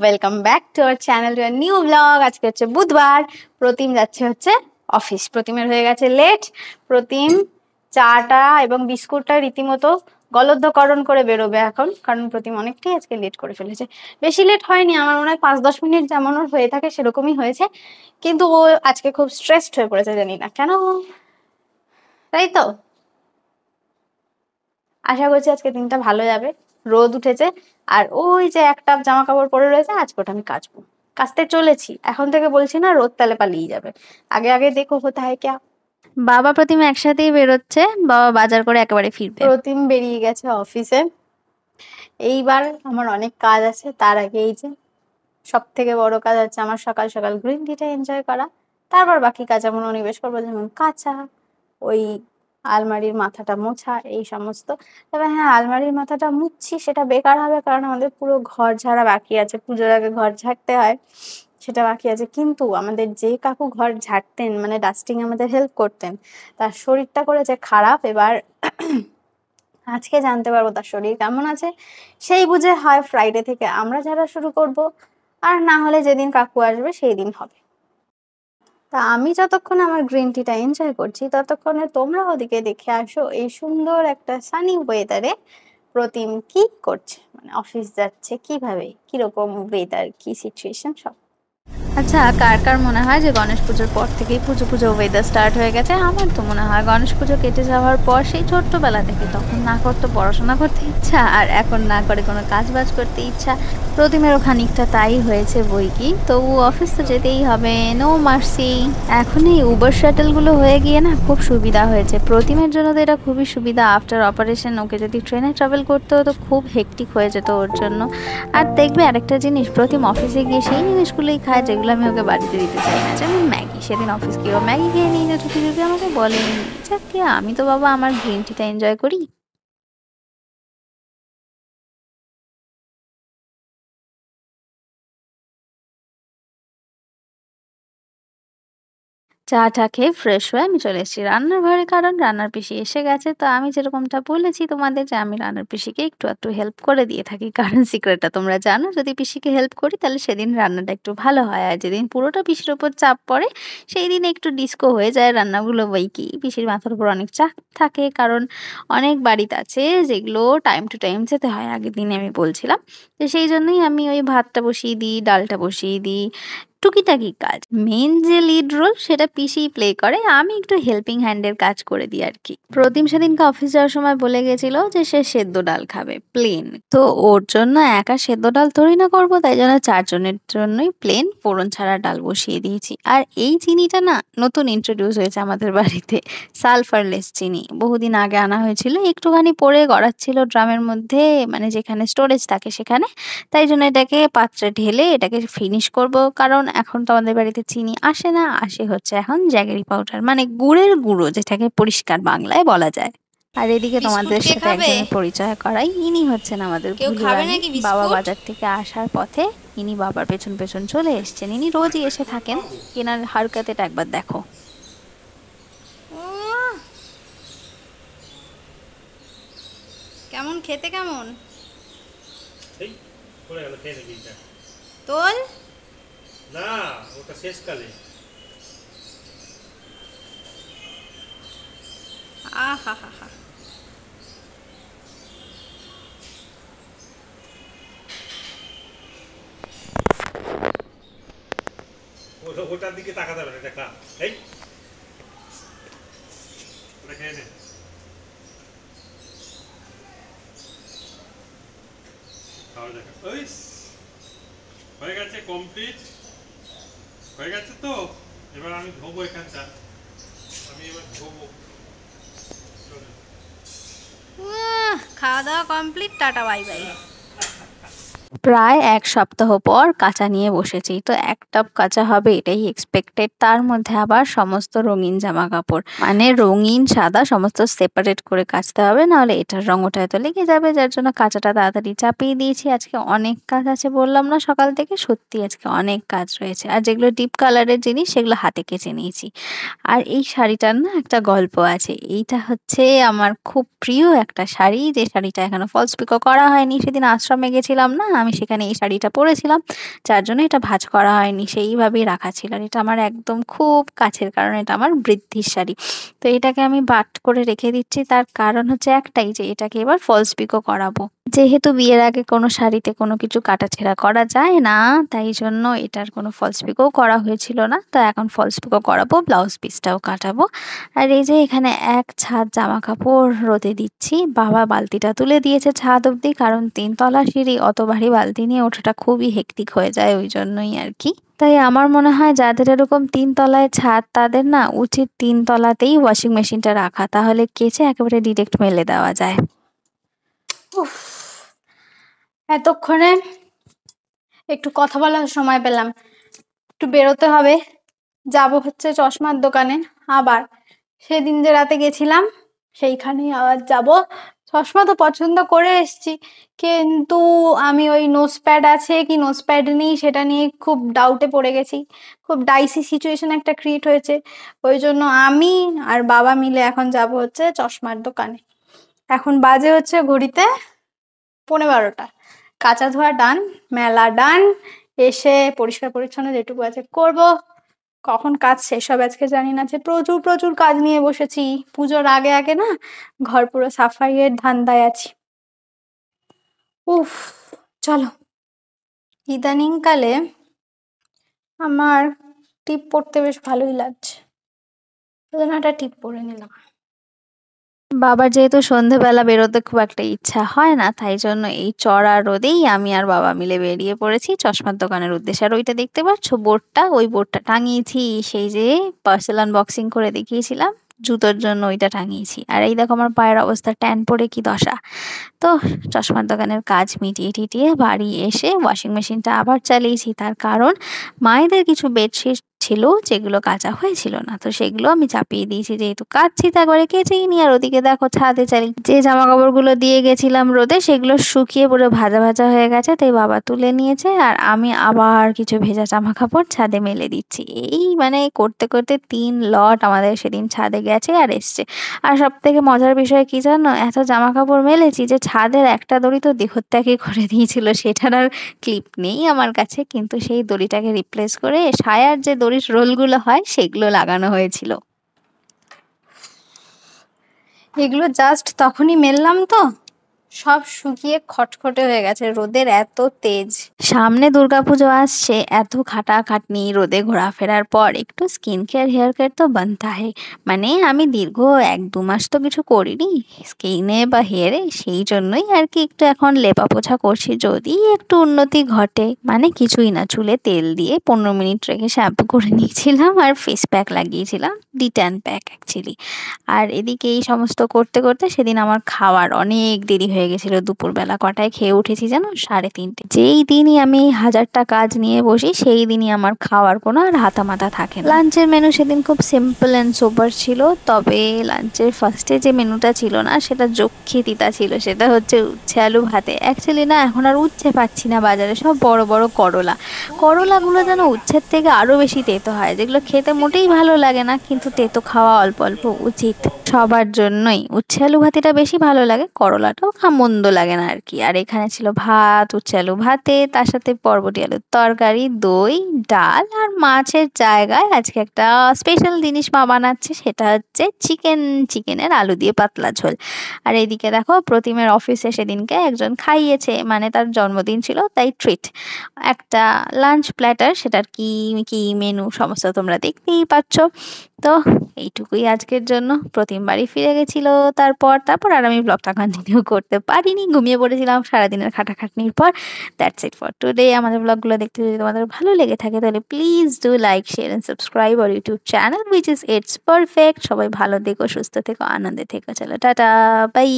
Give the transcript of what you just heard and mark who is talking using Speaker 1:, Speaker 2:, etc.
Speaker 1: Welcome back to our channel to a new blog. আজকে হচ্ছে বুধবার, প্রতিম যাচ্ছে হচ্ছে অফিস। প্রতিমের হয়ে গেছে লেট। প্রতিম চাটা এবং বিস্কুটটা রীতিমতো গলদকরণ করে বেরোবে এখন, কারণ প্রতিম অনেকটাই আজকে লেট করে ফেলেছে। বেশি লেট হয়নি, আমার মনে হয় 5-10 মিনিট যেমন ওর হয়ে থাকে সেরকমই হয়েছে, কিন্তু ও আজকে খুব স্ট্রেসড হয়ে পড়েছে, জানি না কেন। তাই তো আশা করছি আজকে দিনটা ভালো যাবে। রোদ উঠেছে আর ওই যে একটা জামা কাপড় পরে রয়েছে, আজকে ওটা আমি কাচবো। কাচতে চলেছি, এখন থেকে বলছি না, রোদ তালে পালিয়ে যাবে। আগে আগে দেখো কোথায় ক্যা। বাবা প্রতিমা একসাথেই বেরোচ্ছে, বাবা বাজার করে একেবারে ফিরবে। প্রতিম বেরিয়ে গেছে অফিসে। এইবার আমার অনেক কাজ আছে, তার আগে এই যে সব থেকে বড় কাজ হচ্ছে আমার সকাল সকাল গ্রিন টিটা এনজয় করা। তারপর বাকি কাজে মনোনিবেশ করবো, যেমন কাঁচা, ওই আলমারির মাথাটা মোছা, এই সমস্ত। তবে হ্যাঁ, আলমারির মাথাটা মুছছি সেটা বেকার হবে, কারণ আমাদের পুরো ঘর ঝাড়া বাকি আছে। পুজোর আগে ঘর ঝাড়তে হয়, সেটা বাকি আছে। কিন্তু আমাদের যে কাকু ঘর ঝাড়তেন, মানে ডাস্টিং আমাদের হেল্প করতেন, তার শরীরটা করেছে খারাপ এবার। আজকে জানতে পারবো তার শরীর কেমন আছে, সেই বুঝে হয় ফ্রাইডে থেকে আমরা ঝাড়া শুরু করব, আর না হলে যেদিন কাকু আসবে সেই দিন হবে। তা আমি যতক্ষণ আমার গ্রিন টিটা এনজয় করছি, ততক্ষণে তোমরা ওদিকে দেখে আসো এই সুন্দর একটা সানি ওয়েদারে প্রতিম কি করছে, মানে অফিস যাচ্ছে কিভাবে, কিরকম ওয়েদার, কি সিচুয়েশন সব। আচ্ছা, কার কার মনে হয় যে গণেশ পুজোর পর থেকেই পুজো পুজো ওয়েদার স্টার্ট হয়ে গেছে? আমার তো মনে হয় গণেশ পুজো কেটে যাওয়ার পর সেই ছোট্টবেলা থেকে, তখন না করতো পড়াশোনা করতে ইচ্ছা, আর এখন না করে কোনো কাজ বাজ করতে ইচ্ছা। প্রতিমেরও খানিকটা তাই হয়েছে বই কি, তবু অফিস তো যেতেই হবে, নো মার্সি। এখন এই উবার শাটেলগুলো হয়ে গিয়ে না খুব সুবিধা হয়েছে প্রতিমের জন্য, তো এটা খুবই সুবিধা। আফটার অপারেশন ওকে যদি ট্রেনে ট্রাভেল করতে হতো খুব হেক্টিক হয়ে যেত ওর জন্য। আর দেখবে আরেকটা জিনিস, প্রতিম অফিসে গিয়ে সেই জিনিসগুলোই খায় যেগুলো আমি ওকে বাড়িতে দিতে চাই না, যেমন ম্যাগি। সেদিন অফিস গিয়েও ম্যাগি খেয়ে নিয়ে যেত, যদি আমাকে বলেনি। যাকে আমি তো বাবা আমার গ্রিন টিটা এনজয় করি। চা খেয়ে ফ্রেশ হয়ে আমি চলে এসেছি রান্নার ঘরে, কারণ রান্নার পিসি এসে গেছে। তো আমি যেরকমটা বলেছি তোমাদের যে আমি রান্নার পিসিকে একটু একটু হেল্প করে দিয়ে থাকি, কারণ সিক্রেটটা তোমরা জানো, যদি পিসিকে হেল্প করি তাহলে সেদিন রান্নাটা একটু ভালো হয়, আর যেদিন পুরোটা পিসির ওপর চাপ পড়ে সেই দিন একটু ডিস্কো হয়ে যায় রান্নাগুলো। বই কি, পিসির মাথার উপর অনেক চাপ থাকে, কারণ অনেক বাড়িতে আছে যেগুলো টাইম টু টাইম যেতে হয়, আগের দিনে আমি বলছিলাম। তো সেই জন্যই আমি ওই ভাতটা বসিয়ে দিই, ডালটা বসিয়ে দিই, টুকিটাকি কাজ। মেন যে লিড রোল সেটা পিসিই প্লে করে, আমি একটু হেল্পিং হ্যান্ডের কাজ করে দিই আর কি। প্রতিম সেদিনকে অফিস যাওয়ার সময় বলে গেছিল যে সে সেদ্ধ ডাল খাবে, প্লেন। তো ওর জন্য একা সেদ্ধ ডাল তৈরি না করবো, তাই জন্য 4 জনের জন্যই প্লেন ফোড়ন ছাড়া ডাল বসিয়ে দিয়েছি। আর এই চিনিটা না নতুন ইন্ট্রোডিউস হয়েছে আমাদের বাড়িতে, সালফারলেস চিনি। বহুদিন আগে আনা হয়েছিল, একটুখানি পরে গড়াচ্ছিল ড্রামের মধ্যে, মানে যেখানে স্টোরেজ থাকে সেখানে। তাই জন্য এটাকে পাত্রে ঢেলে এটাকে ফিনিশ করব, কারণ এখন তো আমাদের বাড়িতে চিনি আসে না, আসে হচ্ছে এখন জ্যাগেরি পাউডার, মানে গুড়ের গুঁড়ো, যেটাকে পরিষ্কার বাংলায় বলা যায়। আর এদিকে তোমাদের সাথে একজনের পরিচয় করাই, ইনি হচ্ছেন আমাদের ভুলুরানি। বাবা বাজার থেকে আসার পথে ইনি বাবার পেছন পেছন চলে এসেছেন। ইনি রোজই এসে থাকেন, এনার হারকাতেটা একবার দেখো। কেমন খেতে, কেমন তোল
Speaker 2: না, ওটা শেষকালে।
Speaker 1: আহা হা হা।
Speaker 2: ওটার দিকে তাকাতে হবে, এটা খা। এই ওটা খেয়ে নে। খাওয়া দেখা ওই হয়ে গেছে, কমপ্লিট হয়ে গেছে। তো এবার আমি ধোবো এখানটা, আমি এবার ধোবো।
Speaker 1: খাওয়া দাওয়া কমপ্লিট, টাটা বাই বাই। প্রায় 1 সপ্তাহ পর কাঁচা নিয়ে বসেছি। তো 1 টব কাঁচা হবে এটাই এক্সপেক্টেড। তার মধ্যে আবার সমস্ত রঙিন জামা কাপড়, মানে রঙিন সাদা সমস্ত সেপারেট করে কাচতে হবে, নাহলে এটার রং ওটায় তো লেগে যাবে। যার জন্য কাঁচাটা তাড়াতাড়ি চাপিয়ে দিয়েছি। আজকে অনেক কাজ আছে, বললাম না সকাল থেকে, সত্যি আজকে অনেক কাজ রয়েছে। আর যেগুলো ডিপ কালারের জিনিস সেগুলো হাতে কেচে নিয়েছি। আর এই শাড়িটার না একটা গল্প আছে। এইটা হচ্ছে আমার খুব প্রিয় একটা শাড়ি, যে শাড়িটা এখনো ফলস পিকো করা হয়নি। সেদিন আশ্রমে গেছিলাম না, আমি সেখানে এই শাড়িটা পরেছিলাম, যার জন্য এটা ভাঁজ করা হয়নি, সেইভাবেই রাখা ছিল। আর এটা আমার একদম খুব কাছের, কারণ এটা আমার বৃদ্ধির শাড়ি। তো এটাকে আমি বাট করে রেখে দিচ্ছি, তার কারণ হচ্ছে একটাই, যে এটাকে এবার ফলস পিকো করাবো। যেহেতু বিয়ের আগে কোনো শাড়িতে কোনো কিছু কাটাছেঁড়া করা যায় না, তাই জন্য এটার কোনো ফলস পিকও করা হয়েছিল না। তো এখন ফলস পিকও করাবো, ব্লাউজ পিসটাও কাটাবো। আর এই যে এখানে এক ছাদ জামা কাপড় রোদে দিচ্ছি। বাবা বালতিটা তুলে দিয়েছে ছাদ অবধি, কারণ 3 তলা সিঁড়ি, অত ভারী বালতি নিয়ে ওঠাটা খুবই হেক্টিক হয়ে যায়, ওই জন্যই আর কি। তাই আমার মনে হয় যাদের এরকম 3 তলায় ছাদ, তাদের না উচিত 3 তলাতেই ওয়াশিং মেশিনটা রাখা, তাহলে কেচে একেবারে ডিরেক্ট মেলে দেওয়া যায়। উফ, এতক্ষণে একটু কথা বলার সময় পেলাম। একটু বেরোতে হবে, যাব হচ্ছে চশমার দোকানে আবার। সেদিন যে রাতে গেছিলাম সেইখানেই আবার যাব। চশমা তো পছন্দ করে এসেছি, কিন্তু আমি ওই নোজপ্যাড আছে কি নোজপ্যাড নেই সেটা নিয়ে খুব ডাউটে পড়ে গেছি। খুব ডাইসি সিচুয়েশন একটা ক্রিয়েট হয়েছে। ওই জন্য আমি আর বাবা মিলে এখন যাব হচ্ছে চশমার দোকানে। এখন বাজে হচ্ছে ঘড়িতে 12:15। কাঁচা ধোয়া ডান, মেলা ডান, এসে পরিষ্কার পরিচ্ছন্ন যেটুকু আছে করব। কখন কাজ শেষ হবে আজকে জানি না, যে প্রচুর প্রচুর কাজ নিয়ে বসেছি। পুজোর আগে আগে না ঘর পুরো সাফাইয়ের ধান্দায় আছি। উফ, চলো। ইদানিং কালে আমার টিপ পড়তে বেশ ভালোই লাগছে, ওই জন্য একটা টিপ পরে নিলাম। বাবার যেহেতু সন্ধেবেলা বেরোতে খুব একটা ইচ্ছা হয় না, তাই জন্য এই চড়া রোদেই আমি আর বাবা মিলে বেরিয়ে পড়েছি চশমার দোকানের উদ্দেশ্যে। আর ওইটা দেখতে পাচ্ছ বোর্ডটা, ওই বোর্ডটা টাঙিয়েছি সেই যে পার্সেল আনবক্সিং করে দেখিয়েছিলাম, জুতোর জন্য ওইটা টাঙিয়েছি। আর এই দেখো আমার পায়ের অবস্থা, ট্যান পড়ে কি দশা। তো চশমার দোকানের কাজ মিটিয়ে টিটিয়ে বাড়ি এসে ওয়াশিং মেশিনটা আবার চালিয়েছি, তার কারণ মায়েদের কিছু বেডশিট ছিল যেগুলো কাচা হয়েছিল না, তো সেগুলো আমি চাপিয়ে দিয়েছি, যেহেতু কাচ্ছি তো একবারে কেচেই নি। আর ওদিকে দেখো ছাদে চালি যে জামা কাপড়গুলো দিয়ে গেছিলাম রোদে, সেগুলো শুকিয়ে পুরো ভাজা ভাজা হয়ে গেছে, তাই বাবা তুলে নিয়েছে। আর আমি আবার কিছু ভেজা জামা কাপড় ছাদে মেলে দিচ্ছি। এই মানে করতে করতে 3 লট আমাদের সেদিন ছাদে গেছে আর এসছে। আর সব থেকে মজার বিষয় কি জানো, এত জামা কাপড় মেলেছি যে ছাদের একটা দড়ি তো দেহত্যাগই করে দিয়েছিল, সেটার আর ক্লিপ নেই আমার কাছে, কিন্তু সেই দড়িটাকে রিপ্লেস করে সায়ার যে দড়ির রোলগুলো হয় সেগুলো লাগানো হয়েছিল। এগুলো জাস্ট তখনই মেললাম তো, সব শুকিয়ে খটখটে হয়ে গেছে, রোদের এত তেজ। সামনে দুর্গাপুজো আসছে, এত খাটাখাটনি রোদে ঘোরাফেরার পর একটু স্কিন কেয়ার হেয়ার কেয়ার তো বানতা হে। মানে আমি দীর্ঘ 1-2 মাস তো কিছু করিনি স্কিনে বা হেয়ারে, সেই জন্যই আর কি একটু এখন লেপা পোছা করছি, যদি একটু উন্নতি ঘটে। মানে কিছুই না, চুলে তেল দিয়ে 15 মিনিট রেখে শ্যাম্পু করে নিয়েছিলাম আর ফেস প্যাক লাগিয়েছিলাম, ডিট্যান প্যাক অ্যাকচুয়ালি। আর এদিকে এই সমস্ত করতে করতে সেদিন আমার খাওয়ার অনেক দেরি হয়ে গেছিল। দুপুরবেলা কটায় খেয়ে উঠেছি জানো, 3:30। যেই দিনই আমি 1000টা কাজ নিয়ে বসি, সেই দিনই আমার খাওয়ার কোনো আর হাতা মাথা থাকে না। লাঞ্চের মেনু সেদিন খুব সিম্পল অ্যান্ড সোবার ছিল, তবে লাঞ্চের ফার্স্টে যে মেনুটা ছিল না সেটা যক্ষি তিতা ছিল, সেটা হচ্ছে উচ্ছে আলু ভাতে। অ্যাকচুয়ালি না এখন আর উচ্ছে পাচ্ছি না বাজারে, সব বড় বড় করলা। করলাগুলো যেন উচ্ছের থেকে আরো বেশি তেতো হয়, যেগুলো খেতে মোটেই ভালো লাগে না, কিন্তু তেতো খাওয়া অল্প অল্প উচিত সবার জন্যই। উচ্ছে আলু ভাতিটা বেশি ভালো লাগে, করলাটাও মন্দ লাগে না আর কি। আর এখানে ছিল ভাত, উচ্ছে আলু ভাতে, তার সাথে বরবটি আলুর তরকারি, দই, ডাল, আর মাছের জায়গায় আজকে একটা স্পেশাল জিনিস মা বানাচ্ছে, সেটা হচ্ছে চিকেনের আলু দিয়ে পাতলা ঝোল। আর এইদিকে দেখো প্রতিমের অফিসে সেদিনকে একজন খাইয়েছে, মানে তার জন্মদিন ছিল তাই ট্রিট, একটা লাঞ্চ প্ল্যাটার, সেটার কি কি মেনু সমস্ত তোমরা দেখতেই পাচ্ছ। তো এইটুকুই আজকের জন্য। প্রতিম বাড়ি ফিরে গেছিল, তারপর আর আমি ব্লগটা কন্টিনিউ করতে পারিনি, ঘুমিয়ে পড়েছিলাম সারাদিনের খাটাখাটনির পর। That's it for today. আমাদের ব্লগগুলো দেখতে যদি তোমাদের ভালো লেগে থাকে তাহলে please do like, share and subscribe our YouTube channel which is it's perfect. সবাই ভালো থেকো, সুস্থ থেকো, আনন্দে থেকো। চলো টাটা, বাই।